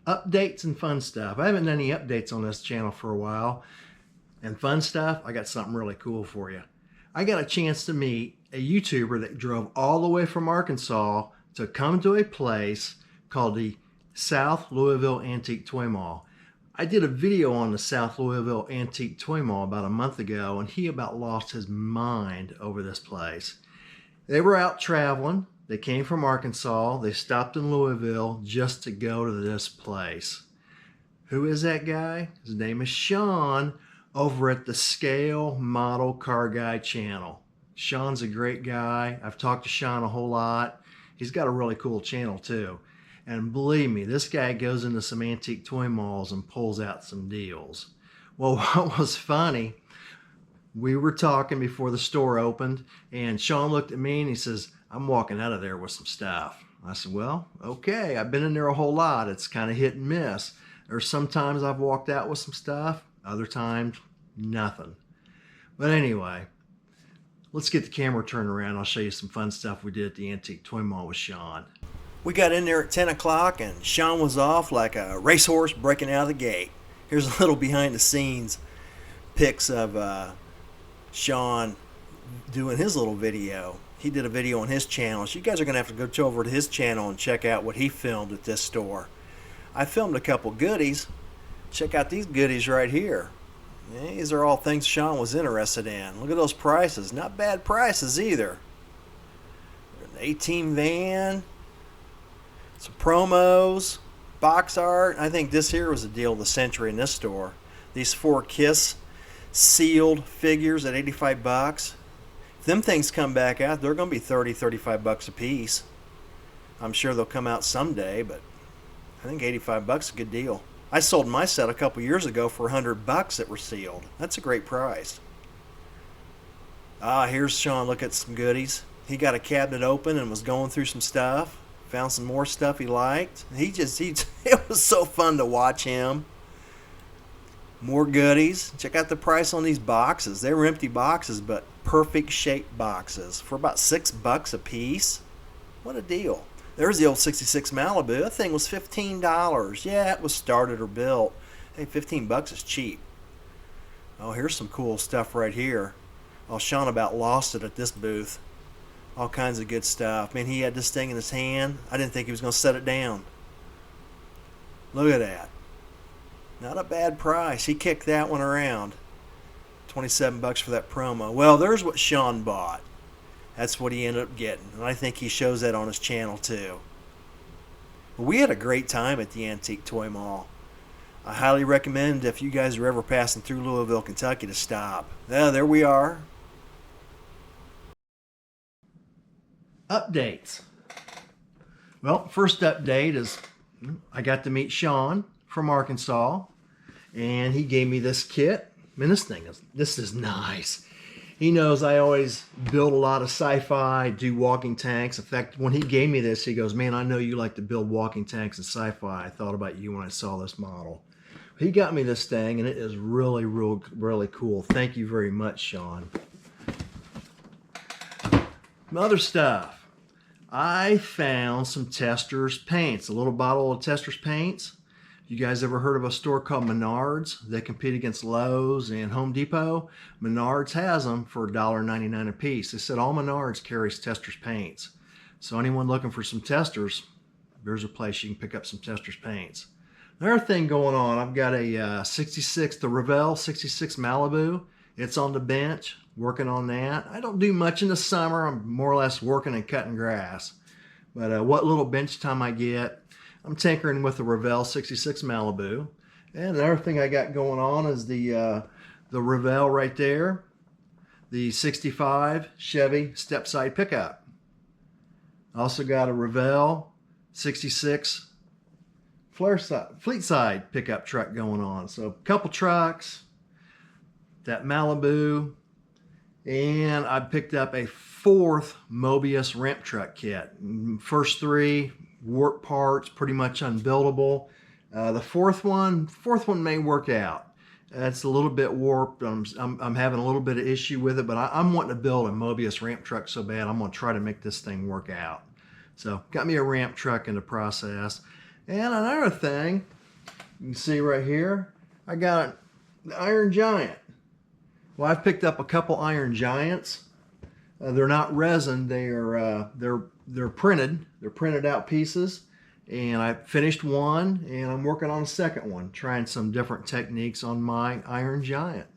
Updates and fun stuff. I haven't done any updates on this channel for a while. And fun stuff, I got something really cool for you. I got a chance to meet a YouTuber that drove all the way from Arkansas to come to a place called the South Louisville Antique Toy Mall. I did a video on the South Louisville Antique Toy Mall about a month ago, and he about lost his mind over this place. They were out traveling. They came from Arkansas. They stopped in Louisville just to go to this place. Who is that guy? His name is Shawn over at the Scale Model Car Guy channel. Shawn's a great guy. I've talked to Shawn a whole lot. He's got a really cool channel too. And believe me, this guy goes into some antique toy malls and pulls out some deals. Well, what was funny, we were talking before the store opened, and Shawn looked at me and he says, "I'm walking out of there with some stuff." I said, "Well, okay, I've been in there a whole lot. It's kind of hit and miss. There's sometimes I've walked out with some stuff, other times, nothing." But anyway, let's get the camera turned around. I'll show you some fun stuff we did at the Antique Toy Mall with Shawn. We got in there at 10 o'clock and Shawn was off like a racehorse breaking out of the gate. Here's a little behind the scenes pics of Shawn doing his little video. He did a video on his channel, so you guys are going to have to go over to his channel and check out what he filmed at this store. I filmed a couple goodies. Check out these goodies right here. These are all things Shawn was interested in. Look at those prices. Not bad prices either. An 18 van, some promos, box art. I think this here was the deal of the century in this store. These 4 Kiss sealed figures at 85 bucks. If them things come back out, they're going to be 30, 35 bucks a piece. I'm sure they'll come out someday, but I think 85 bucks is a good deal. I sold my set a couple years ago for 100 bucks that were sealed. That's a great price. Here's Shawn. Look at some goodies. He got a cabinet open and was going through some stuff. Found some more stuff he liked. It was so fun to watch him. More goodies. Check out the price on these boxes. They were empty boxes, but perfect shaped boxes for about 6 bucks a piece. What a deal. There's the old 66 Malibu. That thing was $15. Yeah, it was started or built. Hey, 15 bucks is cheap. Oh, here's some cool stuff right here. Oh, Shawn about lost it at this booth. All kinds of good stuff. Man, he had this thing in his hand. I didn't think he was going to set it down. Look at that. Not a bad price. He kicked that one around. 27 bucks for that promo. Well, there's what Shawn bought. That's what he ended up getting. And I think he shows that on his channel too. We had a great time at the Antique Toy Mall. I highly recommend if you guys are ever passing through Louisville, Kentucky to stop. There we are. Updates. Well, first update is I got to meet Shawn from Arkansas, and he gave me this kit. Man, this is nice. He knows I always build a lot of sci-fi, do walking tanks. In fact, when he gave me this, he goes, "Man, I know you like to build walking tanks and sci-fi. I thought about you when I saw this model." He got me this thing, and it is really, really cool. Thank you very much, Shawn. Some other stuff. I found some Testors paints, a little bottle of Testors paints. You guys ever heard of a store called Menards? They compete against Lowe's and Home Depot. Menards has them for $1.99 a piece. They said all Menards carries Testors paints. So anyone looking for some Testors, there's a place you can pick up some Testors paints. Another thing going on, I've got a 66, the Revell 66 Malibu. It's on the bench, working on that. I don't do much in the summer. I'm more or less working and cutting grass. But what little bench time I get, I'm tinkering with the Revell 66 Malibu. And another thing I got going on is the Revell right there, the 65 Chevy step side pickup. Also got a Revell 66 fleet side pickup truck going on. So a couple trucks, that Malibu, and I picked up a 4th Moebius ramp truck kit. First 3 warp parts, pretty much unbuildable. The fourth one may work out. It's a little bit warped. I'm having a little bit of issue with it, but I'm wanting to build a Moebius ramp truck so bad. I'm going to try to make this thing work out. So got me a ramp truck in the process. And another thing, you can see right here, I got the Iron Giant. Well, I've picked up a couple Iron Giants. They're not resin, they're printed. They're printed out pieces. And I finished one, and I'm working on a second one, trying some different techniques on my Iron Giant.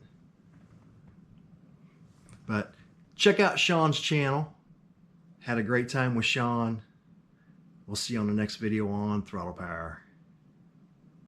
But check out Shawn's channel. Had a great time with Shawn. We'll see you on the next video on Throttle Power.